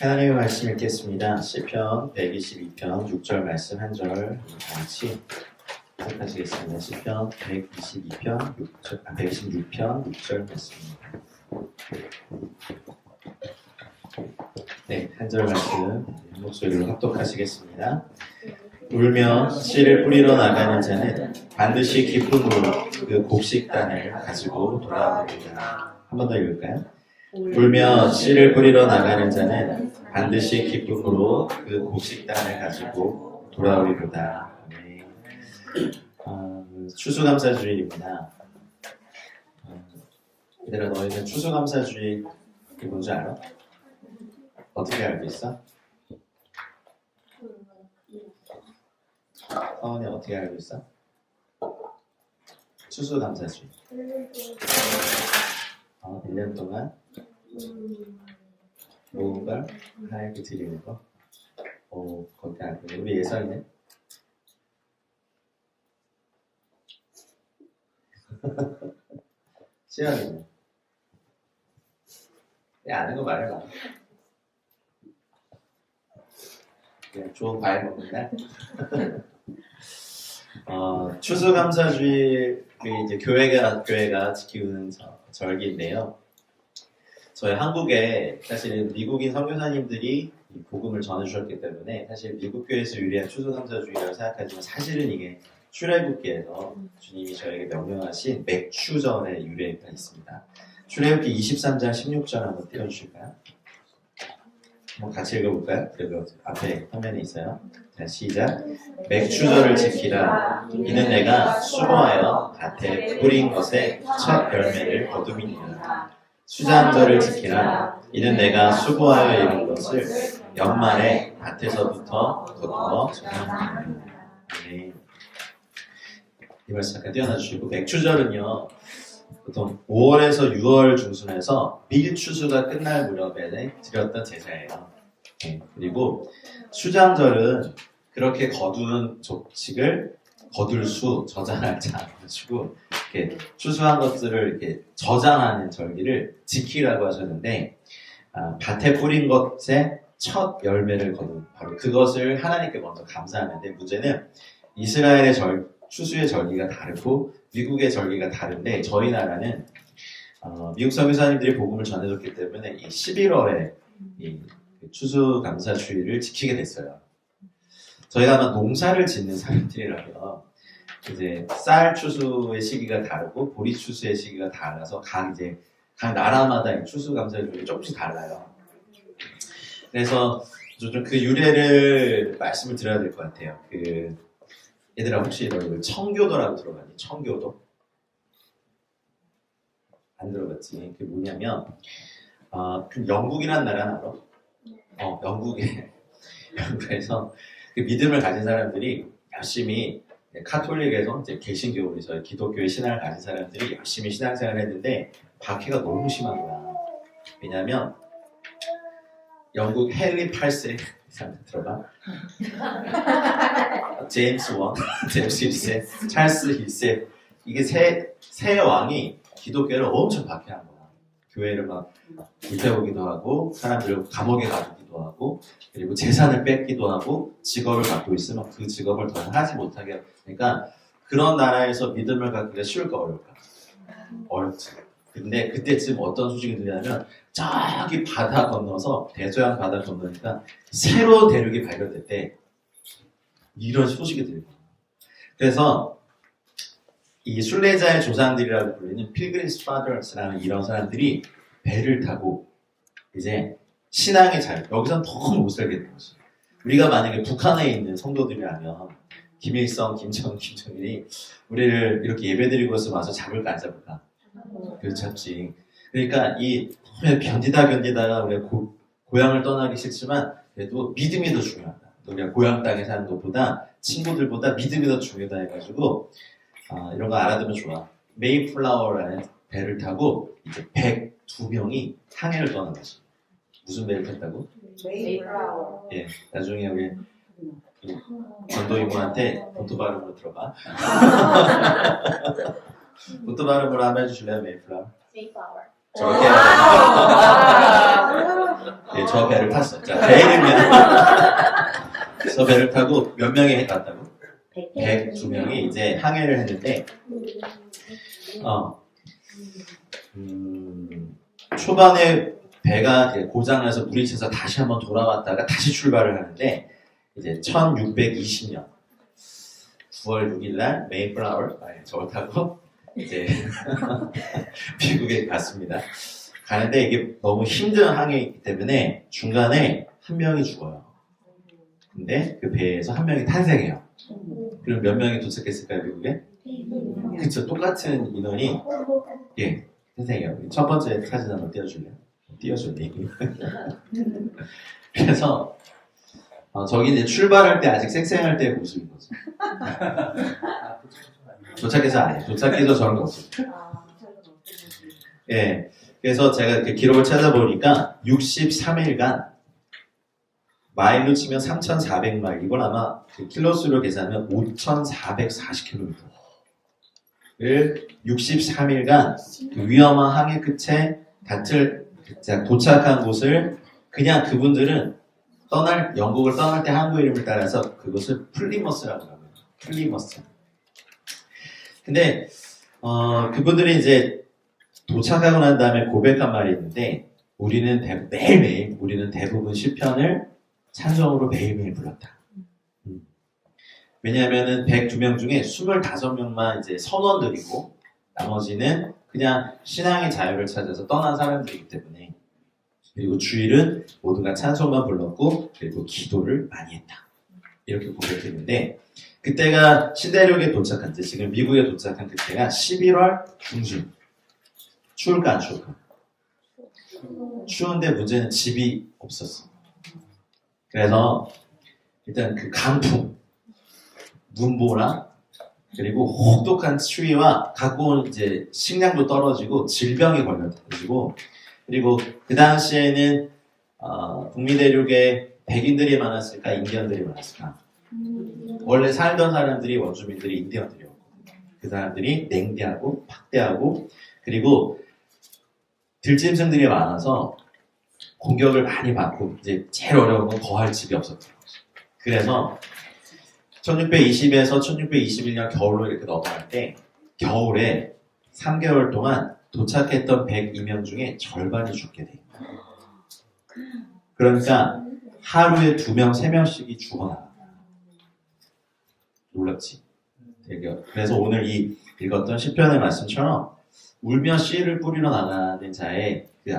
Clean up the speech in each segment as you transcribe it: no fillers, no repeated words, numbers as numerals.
하나님의 말씀 읽겠습니다. 시편 122편 6절 말씀 한 절 같이 하시겠습니다. 시편 122편 126편 6절 말씀입니다. 네, 한 절 말씀 목소리로 합독하시겠습니다. 울며 씨를 뿌리러 나가는 자는 반드시 기쁨으로 그 곡식단을 가지고 돌아옵니다. 한 번 더 읽을까요? 울며 씨를 뿌리러 나가는 자는 반드시 기쁨으로 그 곡식단을 가지고 돌아오리로다. 네. 추수감사주일입니다. 얘들아, 너희는 추수감사주일이 뭔지 알아? 어떻게 알고 있어? 서원이 어떻게 알고 있어? 추수감사주일. 1년 동안 모은 걸 하나님께 드리는 거. 그렇게 알고 있네. 우리 예설이는? 시연이는? 아는 거 말해봐. 그냥 좋은 과일 먹는 날? 추수감사주일이 이제 교회가 지키는 절기인데요. 저희 한국에 사실 미국인 선교사님들이 복음을 전해주셨기 때문에 사실 미국 교회에서 유래한 추수감사주일이라고 생각하지만 사실은 이게 출애굽기에서 주님이 저에게 명령하신 맥추절의 유래가 있습니다. 출애굽기 23장 16절 한번 띄워주실까요? 한번 같이 읽어볼까요? 그리고 앞에 화면에 있어요. 자, 시작. 맥추절을 지키라. 이는 내가 수고하여 밭에 뿌린 것의 첫 열매를 거두미니라. 수장절을 지키라. 이는 내가 수고하여 이룬 것을 연말에 밭에서부터 거두어 정함이니라. 네. 이 말씀 잠깐 띄워놔 주시고, 맥추절은요 보통 5월에서 6월 중순에서 밀추수가 끝날 무렵에 드렸던 제사예요. 네. 그리고 수장절은 그렇게 거두는 족식을 거둘 수, 저장할 자 가지고 이렇게 추수한 것들을 이렇게 저장하는 절기를 지키라고 하셨는데, 밭에 뿌린 것의 첫 열매를 거둔 바로 그것을 하나님께 먼저 감사하는데, 문제는 이스라엘의 추수의 절기가 다르고 미국의 절기가 다른데, 저희 나라는 미국 선교사님들이 복음을 전해줬기 때문에 이 11월에 이 추수감사주일을 지키게 됐어요. 저희가 아마 농사를 짓는 사람들이라면 이제 쌀 추수의 시기가 다르고 보리 추수의 시기가 달라서 각 나라마다 이 추수감사주일이 조금씩 달라요. 그래서 좀 그 유래를 말씀을 드려야 될 것 같아요. 얘들아, 혹시 너희들 청교도라고 들어봤니? 청교도? 안 들어봤지? 그게 뭐냐면 그 영국이라는 나라는 알아? 영국에서 그 믿음을 가진 사람들이 열심히 카톨릭에서 이제 개신교, 저희 기독교의 신앙을 가진 사람들이 열심히 신앙생활을 했는데 박해가 너무 심한 거야. 왜냐면 영국 헨리 8세 사람 들어봐. 제임스 1, 제임스 1세, 찰스 1세, 이게 세 왕이 기독교를 엄청 박해한 거야. 교회를 막 불태우기도 하고, 사람들을 감옥에 가두기도 하고, 그리고 재산을 뺏기도 하고, 직업을 갖고 있으면 그 직업을 더 하지 못하게 하고. 그러니까 그런 나라에서 믿음을 갖기가 쉬울까 어려울까? 어렵지. 근데 그때쯤 어떤 소식이 들리냐면, 저기 바다 건너서 대서양 바다 건너니까 새로운 대륙이 발견됐대. 이런 소식이 들려요. 그래서 이 순례자의 조상들이라고 불리는 필그림스 파더스라는 이런 사람들이 배를 타고 이제 신앙의 자유, 여기선 더 못 살게 된 거지. 우리가 만약에 북한에 있는 성도들이라면 김일성, 김정일이 우리를 이렇게 예배드리고서 와서 잡을까 안 잡을까? 그렇지. 그러니까 견디다가 우리가 고향을 떠나기 싫지만 그래도 믿음이 더 중요하다. 우리가 고향 땅에 사는 것보다 친구들보다 믿음이 더 중요하다 해가지고 이런 거 알아두면 좋아. 메이플라워라는 배를 타고 이제 102명이 항해를 떠난 거지. 무슨 배를 탔다고? 메이플라워. 예, 나중에 우리 전도 이모한테 본토 발음으로 들어봐. 본토 발음으로 한번 해주실래요, 메이플라워? Mayflower. 저렇게 예, 저 배를 탔어. 자, 배 이름이야. 저 배를 타고 몇 명이 갔다고? 102명이 이제 항해를 했는데, 초반에 배가 고장나서 물이 차서 다시 한번 돌아왔다가 다시 출발을 하는데, 이제 1620년 9월 6일 날 메이플라워 저걸 타고 이제 미국에 갔습니다. 가는데 이게 너무 힘든 항해이기 때문에 중간에 한 명이 죽어요. 근데 그 배에서 한 명이 탄생해요. 그럼 몇 명이 도착했을까요, 미국에? 그쵸, 똑같은 인원이 예 탄생해요. 첫 번째 사진 한번 띄워줄래요? 띄워줄래? 그래서 저기 이제 출발할 때 아직 쌩쌩할 때의 모습인 거죠. 도착해서 아니에요. 도착해서 저런 거 없어요. 예. 그래서 제가 이렇게 기록을 찾아보니까 63일간 마일로 치면 3,400마일, 이걸 아마 그 킬로수로 계산하면 5,440km를 63일간 그 위험한 항해 끝에 도착한 곳을 그냥 그분들은 영국을 떠날 때 항구 이름을 따라서 그것을 플리머스라고 합니다. 플리머스. 근데 그분들이 이제 도착하고 난 다음에 고백한 말이 있는데 우리는 대부분 시편을 찬송으로 매일매일 불렀다. 왜냐하면은 102명 중에 25명만 이제 선원들이고 나머지는 그냥 신앙의 자유를 찾아서 떠난 사람들이기 때문에, 그리고 주일은 모두가 찬송만 불렀고 그리고 기도를 많이 했다. 이렇게 고백했는데 그때가 신대륙에 도착한 때, 지금 미국에 도착한 그때가 11월 중旬. 추울까 안 추울까? 추운데 문제는 집이 없었어. 그래서 일단 그 강풍, 눈보라, 그리고 혹독한 추위와 갖고 온 이제 식량도 떨어지고 질병이 걸려가지고, 그리고 그 당시에는 북미 대륙에 백인들이 많았을까, 인디언들이 많았을까? 원래 살던 사람들이 원주민들이 인디언들이었고, 그 사람들이 냉대하고 박대하고, 그리고 들짐승들이 많아서 공격을 많이 받고, 이제 제일 어려운 건 거할 집이 없었던 거죠. 그래서 1620에서 1621년 겨울로 이렇게 넘어갈 때 겨울에 3개월 동안 도착했던 102명 중에 절반이 죽게 돼요. 그러니까 하루에 2명, 3명씩이 죽어나가요. 놀랍지? 그래서 오늘 이 읽었던 시편의 말씀처럼 울며 씨를 뿌리러 나가는 자의 그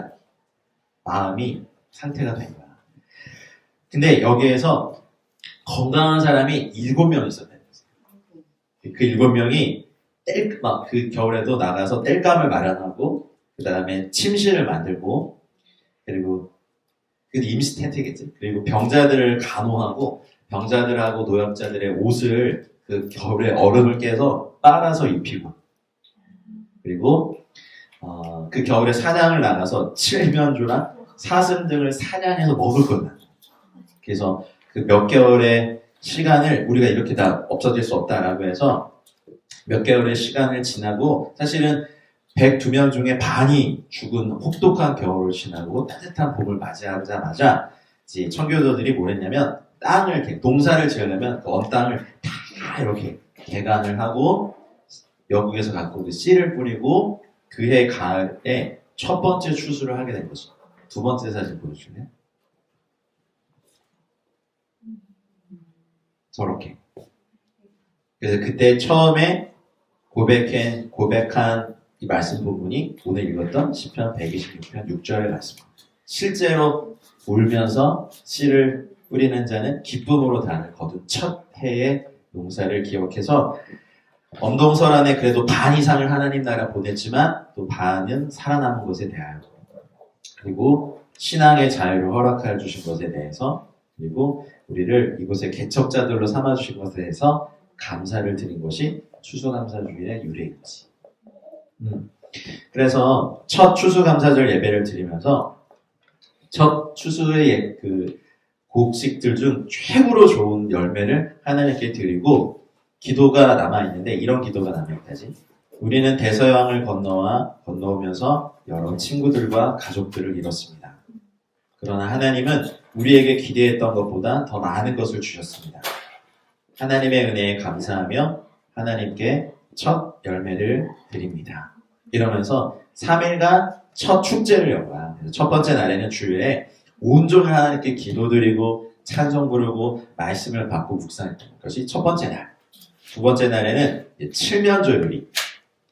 마음이 상태가 된 거야. 근데 여기에서 건강한 사람이 7명 있었다는 거예요. 그 7명이 그 겨울에도 나가서 땔감을 마련하고, 그 다음에 침실을 만들고, 그리고 임시 텐트겠지. 그리고 병자들을 간호하고, 병자들하고 노약자들의 옷을 그 겨울에 얼음을 깨서 빨아서 입히고, 그리고 그 겨울에 사냥을 나가서 칠면조랑 사슴 등을 사냥해서 먹을 거다. 그래서 그 몇 개월의 시간을 우리가 이렇게 다 없어질 수 없다라고 해서 몇 개월의 시간을 지나고, 사실은 102명 중에 반이 죽은 혹독한 겨울을 지나고 따뜻한 봄을 맞이하자마자 이제 청교도들이 뭘 했냐면 농사를 지으려면 그 언 땅을 다 이렇게 개간을 하고 영국에서 갖고 온 씨를 뿌리고 그해 가을에 첫 번째 추수를 하게 된 거죠. 두 번째 사진 보여줄래요? 저렇게. 그래서 그때 처음에 고백한 이 말씀 부분이 오늘 읽었던 시편 126편 6절의 말씀입니다. 실제로 울면서 씨를 뿌리는 자는 기쁨으로 단을 거둔 첫 해의 농사를 기억해서 엄동설 안에 그래도 반 이상을 하나님 나라 보냈지만 또 반은 살아남은 것에 대하여, 그리고 신앙의 자유를 허락하여 주신 것에 대해서, 그리고 우리를 이곳의 개척자들로 삼아주신 것에 대해서 감사를 드린 것이 추수감사주일의 유래인지. 그래서 첫 추수감사절 예배를 드리면서 첫 추수의 그 곡식들 중 최고로 좋은 열매를 하나님께 드리고 기도가 남아있는데, 이런 기도가 남아있다지. 우리는 대서양을 건너오면서 여러 친구들과 가족들을 잃었습니다. 그러나 하나님은 우리에게 기대했던 것보다 더 많은 것을 주셨습니다. 하나님의 은혜에 감사하며 하나님께 첫 열매를 드립니다. 이러면서 3일간 첫 축제를 연 거야. 첫 번째 날에는 주일에 온종일 하나님께 기도드리고 찬송 부르고 말씀을 받고 묵상했던 것이 첫 번째 날. 두 번째 날에는 칠면조 요리.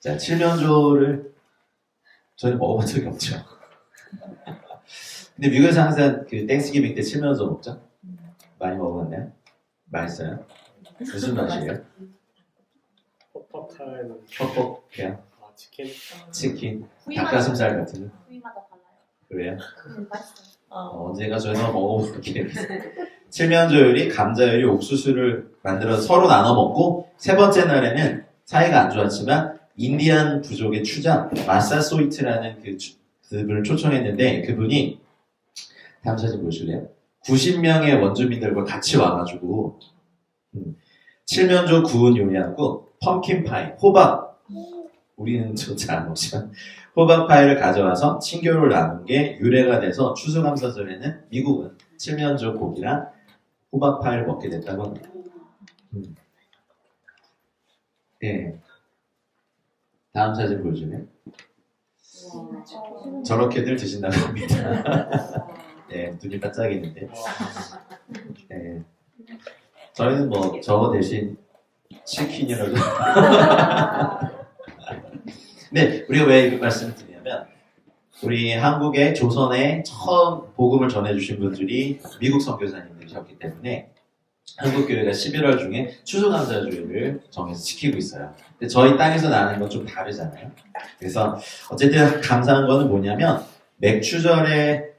자, 칠면조를 저는 먹어본 적이 없죠. 근데 미국에서 항상 그 땡스기빙 때 칠면조 먹죠? 많이 먹어봤나요? 맛있어요? 무슨 맛이에요? 퍽퍽한 퍽퍽해요? 치킨. 치킨, 닭가슴살 같은 거? 부위마다 달라요. 그래요? 맛있어요. 언젠가 저희가 먹어볼게요. 칠면조 요리, 감자 요리, 옥수수를 만들어서 서로 나눠 먹고 세 번째 날에는 사이가 안 좋았지만 인디안 부족의 추장 마사소이트라는 그분을 초청했는데 그분이 다음 사진 보실래요? 90명의 원주민들과 같이 와가지고 칠면조 구운 요리하고 펌킨파이, 호박 우리는 잘 안 먹지만 호박 파이를 가져와서 친교를 나눈 게 유래가 돼서 추수감사절에는 미국은 칠면조 고기랑 호박 파이를 먹게 됐다고 합니다. 네. 다음 사진 보여주면 저렇게들 드신다고 합니다. 네, 눈이 반짝이는데. 네. 저희는 뭐 저거 대신 치킨이라고. 네, 우리가 왜 이 말씀을 드리냐면 우리 한국의 조선에 처음 복음을 전해주신 분들이 미국 선교사님들이셨기 때문에 한국교회가 11월 중에 추수감사주일을 정해서 지키고 있어요. 근데 저희 땅에서 나는 건 좀 다르잖아요. 그래서 어쨌든 감사한 거는 뭐냐면 맥추절에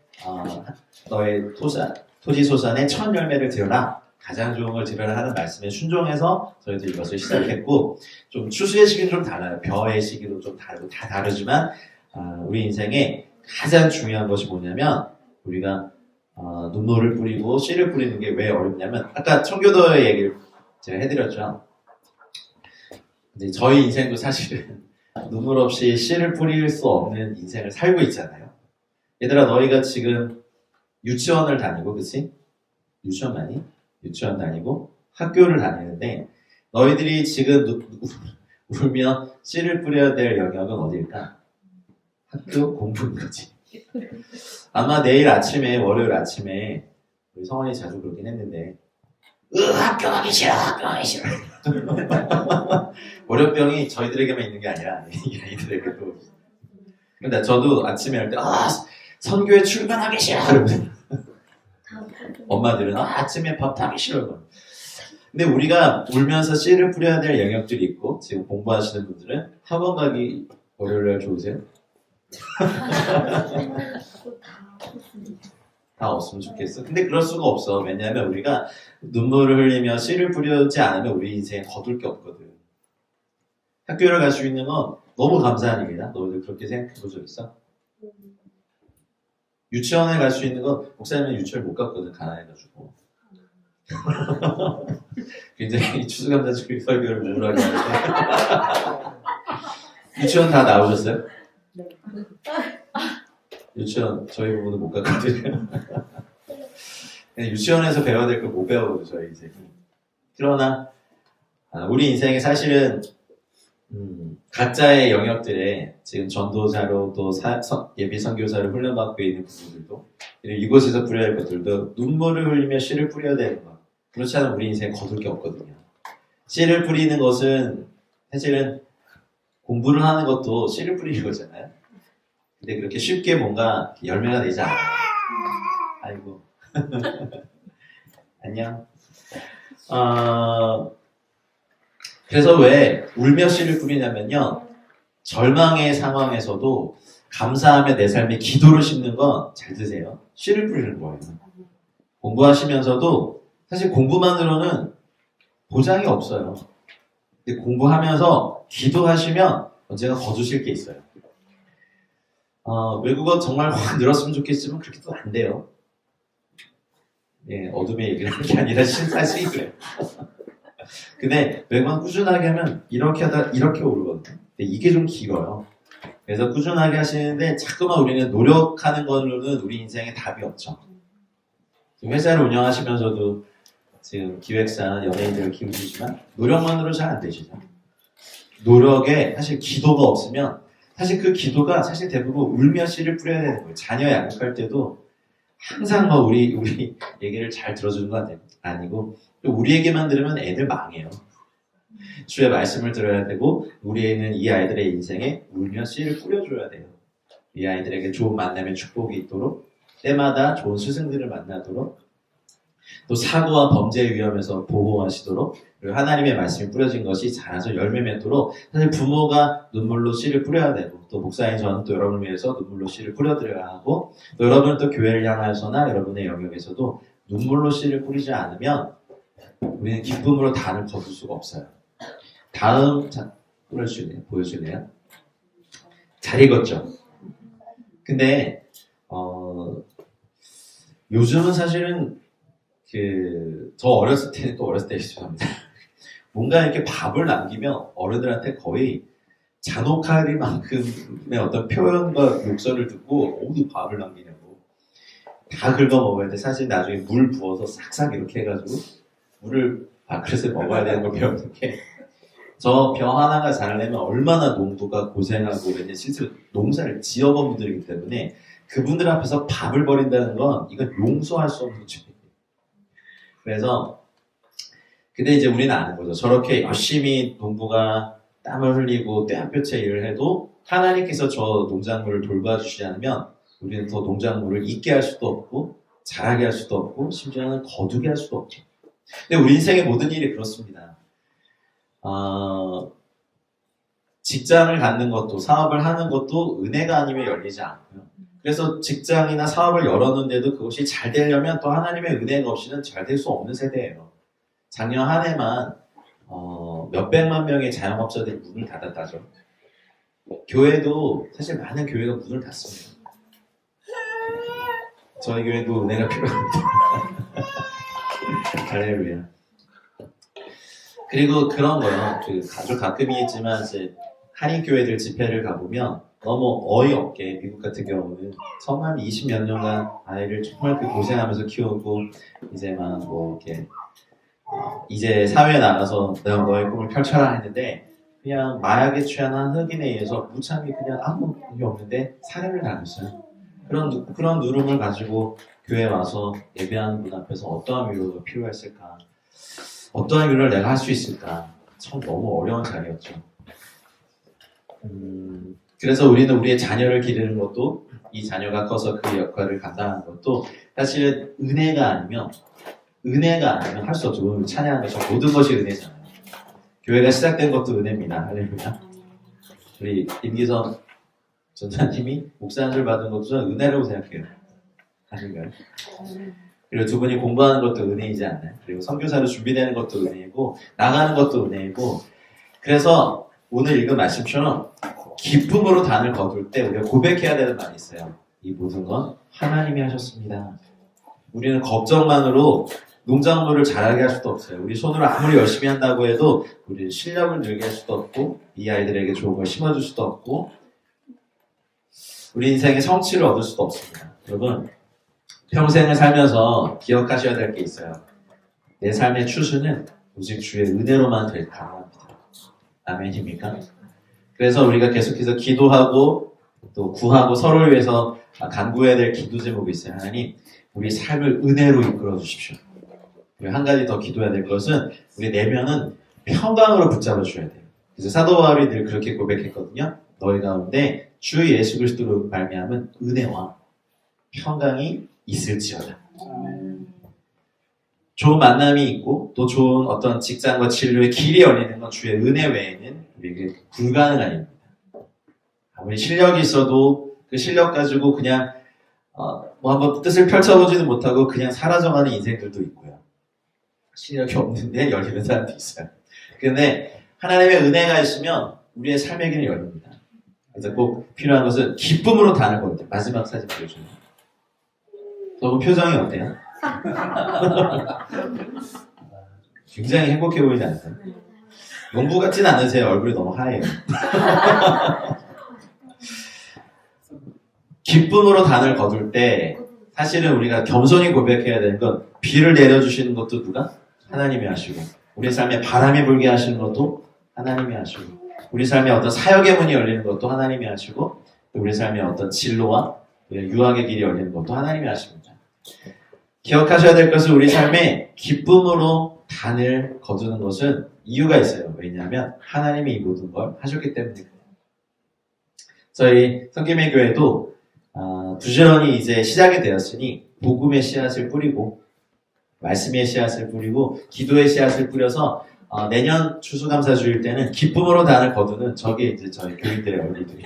너의 토지소산의 첫 열매를 드려라. 가장 좋은 걸 드려라 하는 말씀에 순종해서 저희도 이것을 시작했고 좀 추수의 시기는 좀 달라요. 벼의 시기도 좀 다르고 다 다르지만 우리 인생에 가장 중요한 것이 뭐냐면 우리가 눈물을 뿌리고 씨를 뿌리는 게 왜 어렵냐면 아까 청교도의 얘기를 제가 해드렸죠. 근데 저희 인생도 사실은 눈물 없이 씨를 뿌릴 수 없는 인생을 살고 있잖아요. 얘들아 너희가 지금 유치원을 다니고 그치? 유치원 많이? 유치원 다니고 학교를 다니는데 너희들이 지금 울면 씨를 뿌려야 될 영역은 어디일까? 학교 공부인 거지. 아마 내일 아침에 월요일 아침에 우리 성원이 자주 그러긴 했는데 학교 가기 싫어 학교 가기 싫어 월요병이 저희들에게만 있는 게 아니라 이 아이들에게도. 근데 저도 아침에 할 때 선교에 출근하기 싫어 엄마들은 아침에 밥 하기 싫어. 근데 우리가 울면서 씨를 뿌려야 될 영역들이 있고 지금 공부하시는 분들은 학원 가기 월요일날 좋으세요? 다 없으면 좋겠어. 근데 그럴 수가 없어. 왜냐하면 우리가 눈물을 흘리며 씨를 뿌리지 않으면 우리 인생에 거둘 게 없거든. 학교를 갈 수 있는 건 너무 감사한 일이다. 너희들 그렇게 생각해 본 적 있어? 유치원에 갈 수 있는 건 목사님은 유치원 못 갔거든. 가난해가지고. 굉장히 추수감사주일 설교를 우울하게 하는데 유치원 다 나오셨어요? 네. 유치원 저희 부부는 못 갔거든요. 유치원에서 배워야 될 걸 못 배워요 저희 인생이. 그러나 우리 인생이 사실은 각자의 영역들에 지금 전도자로 또 예비 선교사를 훈련받고 있는 부분들도 그리고 이곳에서 뿌려야 할 것들도 눈물을 흘리며 씨를 뿌려야 되는 것. 그렇지 않으면 우리 인생에 거둘 게 없거든요. 씨를 뿌리는 것은 사실은 공부를 하는 것도 씨를 뿌리는 거잖아요. 근데 그렇게 쉽게 뭔가 열매가 되지 않아요. 아이고. 안녕. 그래서 왜 울며 씨를 뿌리냐면요. 절망의 상황에서도 감사하며 내 삶에 기도를 심는 건 잘 드세요. 씨를 뿌리는 거예요. 공부하시면서도 사실 공부만으로는 보장이 없어요. 근데 공부하면서 기도하시면 언제나 거두실 게 있어요. 외국어 정말 확 늘었으면 좋겠지만 그렇게 또 안 돼요. 예, 어둠의 얘기를 하는 게 아니라 사실이 그래요. 근데 외국어 꾸준하게 하면 이렇게 하다 이렇게 오르거든요. 근데 이게 좀 길어요. 그래서 꾸준하게 하시는데 자꾸만 우리는 노력하는 걸로는 우리 인생에 답이 없죠. 회사를 운영하시면서도 지금 기획사 연예인들을 키우시지만 노력만으로 잘 안 되시죠. 노력에 사실 기도가 없으면 사실 그 기도가 사실 대부분 울며 씨를 뿌려야 되는 거예요. 자녀 양육할 때도 항상 뭐 우리 얘기를 잘 들어주는 건 아니고 우리 얘기만 들으면 애들 망해요. 주의 말씀을 들어야 되고 우리 애는 이 아이들의 인생에 울며 씨를 뿌려줘야 돼요. 이 아이들에게 좋은 만남의 축복이 있도록 때마다 좋은 스승들을 만나도록 또 사고와 범죄의 위험에서 보호하시도록 그리고 하나님의 말씀이 뿌려진 것이 자라서 열매 맺도록 사실 부모가 눈물로 씨를 뿌려야 되고 또 목사인 저는 또 여러분을 위해서 눈물로 씨를 뿌려드려야 하고 또 여러분은 또 교회를 향하여서나 여러분의 영역에서도 눈물로 씨를 뿌리지 않으면 우리는 기쁨으로 단을 거둘 수가 없어요. 다음 자 보여줄래요? 잘 읽었죠? 근데 요즘은 사실은 저 어렸을 때는 또 어렸을 때 죄송합니다. 뭔가 이렇게 밥을 남기면 어른들한테 거의 잔혹하리만큼의 어떤 표현과 욕설을 듣고 어디 밥을 남기냐고 다 긁어 먹어야 돼. 사실 나중에 물 부어서 싹싹 이렇게 해가지고 물을 밥그릇에 먹어야 되는 걸 배우는 게 저 벼 하나가 자라려면 얼마나 농부가 고생하고 왜냐면 실제로 농사를 지어본 분들이기 때문에 그분들 앞에서 밥을 버린다는 건 이건 용서할 수 없는 죄예요. 그래서 근데 이제 우리는 아는 거죠. 저렇게 열심히 농부가 땀을 흘리고 떼한볕에 일을 해도 하나님께서 저 농작물을 돌봐주시지 않으면 우리는 더 농작물을 있게 할 수도 없고 자라게 할 수도 없고 심지어는 거두게 할 수도 없죠. 근데 우리 인생의 모든 일이 그렇습니다. 직장을 갖는 것도 사업을 하는 것도 은혜가 아니면 열리지 않고요. 그래서 직장이나 사업을 열었는데도 그것이 잘 되려면 또 하나님의 은혜가 없이는 잘 될 수 없는 세대예요. 작년 한 해만 몇백만 명의 자영업자들이 문을 닫았다죠. 교회도 사실 많은 교회가 문을 닫습니다. 저희 교회도 은혜가 필요합니다. 할렐루야. 그리고 그런 거요. 아주 가끔이겠지만 이제 한인교회들 집회를 가보면 너무 어이없게 미국 같은 경우는 정말 20몇 년간 아이를 정말 고생하면서 키우고 이제 막 뭐 이렇게 이제 사회에 나가서 너의 꿈을 펼쳐라 했는데 그냥 마약에 취한 한 흑인에 의해서 무참히 그냥 아무 일이 없는데 살해를 당했어요. 그런 누름을 가지고 교회에 와서 예배하는 분 앞에서 어떠한 위로가 필요했을까? 어떠한 위로를 내가 할 수 있을까? 참 너무 어려운 자리였죠. 그래서 우리는 우리의 자녀를 기르는 것도 이 자녀가 커서 그 역할을 감당하는 것도 사실은 은혜가 아니면 할 수 없죠. 오늘 찬양하는 것처럼 모든 것이 은혜잖아요. 교회가 시작된 것도 은혜입니다. 할렐루야. 우리 임기선 전사님이 목사님을 받은 것도 저는 은혜라고 생각해요. 아닌가요? 그리고 두 분이 공부하는 것도 은혜이지 않나요? 그리고 선교사로 준비되는 것도 은혜이고 나가는 것도 은혜이고 그래서 오늘 읽은 말씀처럼 기쁨으로 단을 거둘 때 우리가 고백해야 되는 말이 있어요. 이 모든 건 하나님이 하셨습니다. 우리는 걱정만으로 농작물을 자라게 할 수도 없어요. 우리 손으로 아무리 열심히 한다고 해도 우리 실력을 늘게 할 수도 없고 이 아이들에게 좋은 걸 심어줄 수도 없고 우리 인생의 성취를 얻을 수도 없습니다. 여러분 평생을 살면서 기억하셔야 될 게 있어요. 내 삶의 추수는 오직 주의 은혜로만 될 가능합니다. 아멘입니까? 그래서 우리가 계속해서 기도하고 또 구하고 서로를 위해서 간구해야 될 기도 제목이 있어요. 하나님, 우리 삶을 은혜로 이끌어 주십시오. 그리고 한 가지 더 기도해야 될 것은 우리 내면은 평강으로 붙잡아 주셔야 돼요. 그래서 사도 바울이 늘 그렇게 고백했거든요. 너희 가운데 주 예수 그리스도로 말미암은 은혜와 평강이 있을지어다. 좋은 만남이 있고 또 좋은 어떤 직장과 진로의 길이 열리는 건 주의 은혜 외에는 우리에게 불가능한 일입니다. 아무리 실력이 있어도 그 실력 가지고 그냥 뭐 한번 뜻을 펼쳐보지도 못하고 그냥 사라져가는 인생들도 있고요. 실력이 없는데 열리는 사람도 있어요. 그런데 하나님의 은혜가 있으면 우리의 삶의 길이 열립니다. 그래서 꼭 필요한 것은 기쁨으로 다는 겁니다. 마지막 사진 보여주세요. 너무 표정이 어때요? 굉장히 행복해 보이지 않아요? 농부 같진 않으세요. 얼굴이 너무 하얘요. 기쁨으로 단을 거둘 때 사실은 우리가 겸손히 고백해야 되는 건 비를 내려주시는 것도 누가? 하나님이 하시고 우리 삶에 바람이 불게 하시는 것도 하나님이 하시고 우리 삶에 어떤 사역의 문이 열리는 것도 하나님이 하시고 우리 삶에 어떤 진로와 유학의 길이 열리는 것도 하나님이 하십니다. 기억하셔야 될 것은 우리 삶에 기쁨으로 단을 거두는 것은 이유가 있어요. 왜냐하면 하나님이 이 모든 걸 하셨기 때문에 그래요. 저희 성김의 교회도 부지런히 이제 시작이 되었으니 복음의 씨앗을 뿌리고 말씀의 씨앗을 뿌리고 기도의 씨앗을 뿌려서 내년 추수감사주일 때는 기쁨으로 단을 거두는 저게 이제 저희 교인들의 어린이들이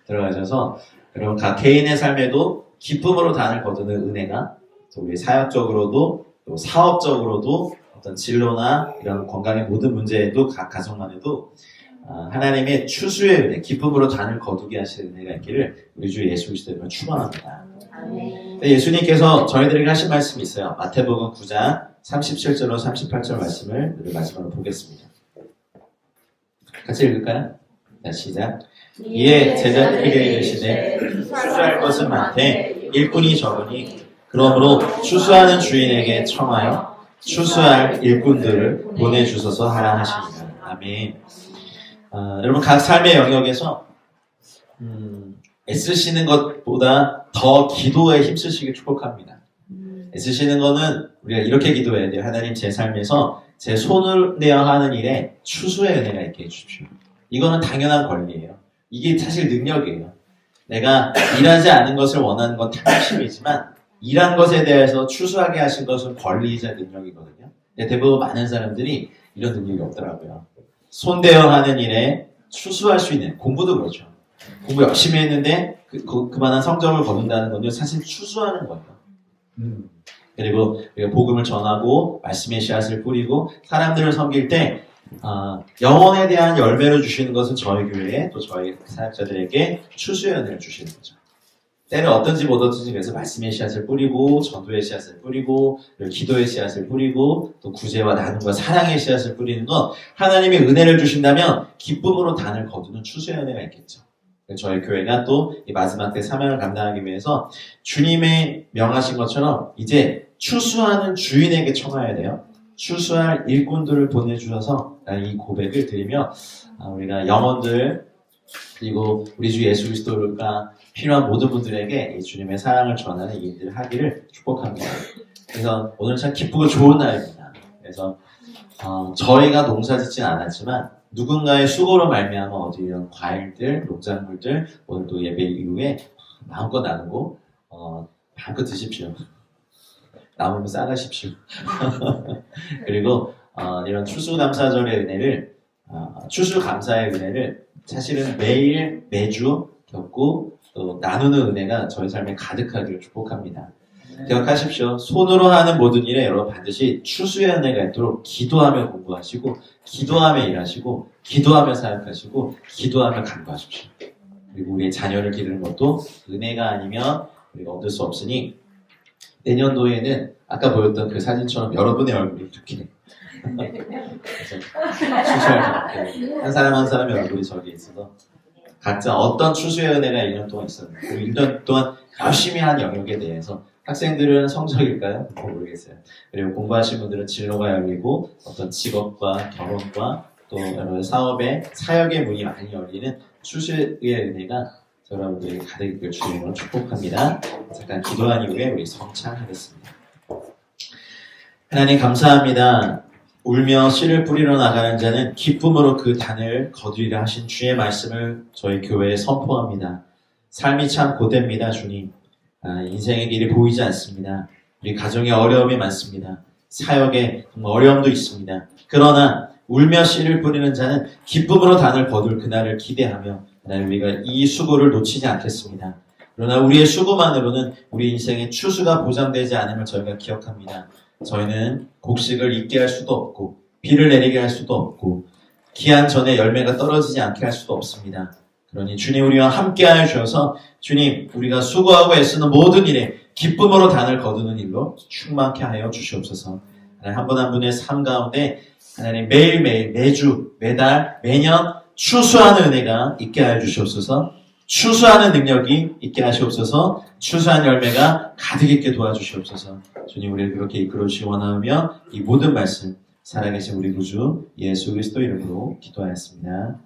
들어가셔서 여러분 각 개인의 삶에도 기쁨으로 단을 거두는 은혜가 또 우리 사역적으로도 또 사업적으로도 어떤 진로나 이런 건강의 모든 문제에도 각 가정만에도 하나님의 추수의 은혜, 기쁨으로 단을 거두게 하시는 은혜가 있기를 우리 주 예수 그리스도로 축원합니다. 예수님께서 저희들에게 하신 말씀이 있어요. 마태복음 9장 37절로 38절 말씀을 우리 마지막으로 보겠습니다. 같이 읽을까요? 자, 시작. 이에 제자들에게 이르시되 추수할 것은 많되 일꾼이 적으니 그러므로 추수하는 주인에게 청하여 추수할 일꾼들을 보내주소서 하라 하십니다. 아멘. 여러분 각 삶의 영역에서 애쓰시는 것보다 더 기도에 힘쓰시길 축복합니다. 애쓰시는 거는 우리가 이렇게 기도해야 돼요. 하나님 제 삶에서 제 손을 내어 하는 일에 추수의 은혜가 있게 해주십시오. 이거는 당연한 권리예요. 이게 사실 능력이에요. 내가 일하지 않은 것을 원하는 건 탐심이지만 일한 것에 대해서 추수하게 하신 것은 권리이자 능력이거든요. 근데 대부분 많은 사람들이 이런 능력이 없더라고요. 손대어 하는 일에 추수할 수 있는, 공부도 그렇죠. 공부 열심히 했는데 그만한 성적을 거둔다는 건요 사실 추수하는 거예요. 그리고 복음을 전하고 말씀의 씨앗을 뿌리고 사람들을 섬길 때 영혼에 대한 열매를 주시는 것은 저희 교회에 또 저희 사역자들에게 추수의 은혜를 주시는 거죠. 때는 어떤지 못 어떤지 그래서 말씀의 씨앗을 뿌리고 전도의 씨앗을 뿌리고 기도의 씨앗을 뿌리고 또 구제와 나눔과 사랑의 씨앗을 뿌리는 건 하나님의 은혜를 주신다면 기쁨으로 단을 거두는 추수의 은혜가 있겠죠. 저희 교회가 또 이 마지막 때 사명을 감당하기 위해서 주님의 명하신 것처럼 이제 추수하는 주인에게 청하여야 돼요. 추수할 일꾼들을 보내주셔서 이 고백을 드리며 우리가 영혼들 그리고 우리 주 예수 그리스도가 필요한 모든 분들에게 이 주님의 사랑을 전하는 이 일들을 하기를 축복합니다. 그래서 오늘 참 기쁘고 좋은 날입니다. 그래서 저희가 농사짓진 않았지만 누군가의 수고로 말미암아 어디 이런 과일들, 농작물들 오늘 또 예배 이후에 마음껏 나누고 마음껏 드십시오. 남으면 싸가십시오. 그리고 이런 추수감사절의 은혜를 추수감사의 은혜를 사실은 매일 매주 겪고 또 나누는 은혜가 저희 삶에 가득하기를 축복합니다. 기억하십시오. 손으로 하는 모든 일에 여러분 반드시 추수의 은혜가 있도록 기도하며 공부하시고 기도하며 일하시고 기도하며 사역하시고 기도하며 간구하십시오. 그리고 우리의 자녀를 기르는 것도 은혜가 아니면 우리가 얻을 수 없으니 내년도에는 아까 보였던 그 사진처럼 여러분의 얼굴이 이렇게 한 사람 한 사람의 얼굴이 저기 있어서 각자 어떤 추수의 은혜가 1년 동안 있었는데 그 1년 동안 열심히 한 영역에 대해서 학생들은 성적일까요? 모르겠어요. 그리고 공부하신 분들은 진로가 열리고 어떤 직업과 결혼과 또 여러 사업의 사역의 문이 많이 열리는 추수의 은혜가 여러분들이 가득 있길 주님으로 축복합니다. 잠깐 기도한 이후에 우리 성찬하겠습니다. 하나님 감사합니다. 울며 씨를 뿌리러 나가는 자는 기쁨으로 그 단을 거두리라 하신 주의 말씀을 저희 교회에 선포합니다. 삶이 참 고됩니다, 주님. 인생의 길이 보이지 않습니다. 우리 가정에 어려움이 많습니다. 사역에 어려움도 있습니다. 그러나 울며 씨를 뿌리는 자는 기쁨으로 단을 거둘 그날을 기대하며 하나님 우리가 이 수고를 놓치지 않겠습니다. 그러나 우리의 수고만으로는 우리 인생의 추수가 보장되지 않음을 저희가 기억합니다. 저희는 곡식을 잊게 할 수도 없고 비를 내리게 할 수도 없고 기한 전에 열매가 떨어지지 않게 할 수도 없습니다. 그러니 주님 우리와 함께하여 주셔서 주님 우리가 수고하고 애쓰는 모든 일에 기쁨으로 단을 거두는 일로 충만케 하여 주시옵소서. 한 분 한 분의 삶 가운데 하나님 매일매일, 매주, 매달, 매년 추수하는 은혜가 있게 하여 주시옵소서. 추수하는 능력이 있게 하시옵소서. 추수한 열매가 가득 있게 도와주시옵소서. 주님, 우리를 그렇게 이끌어 주시기 원하며 이 모든 말씀 살아계신 우리 구주 예수 그리스도 이름으로 기도하였습니다.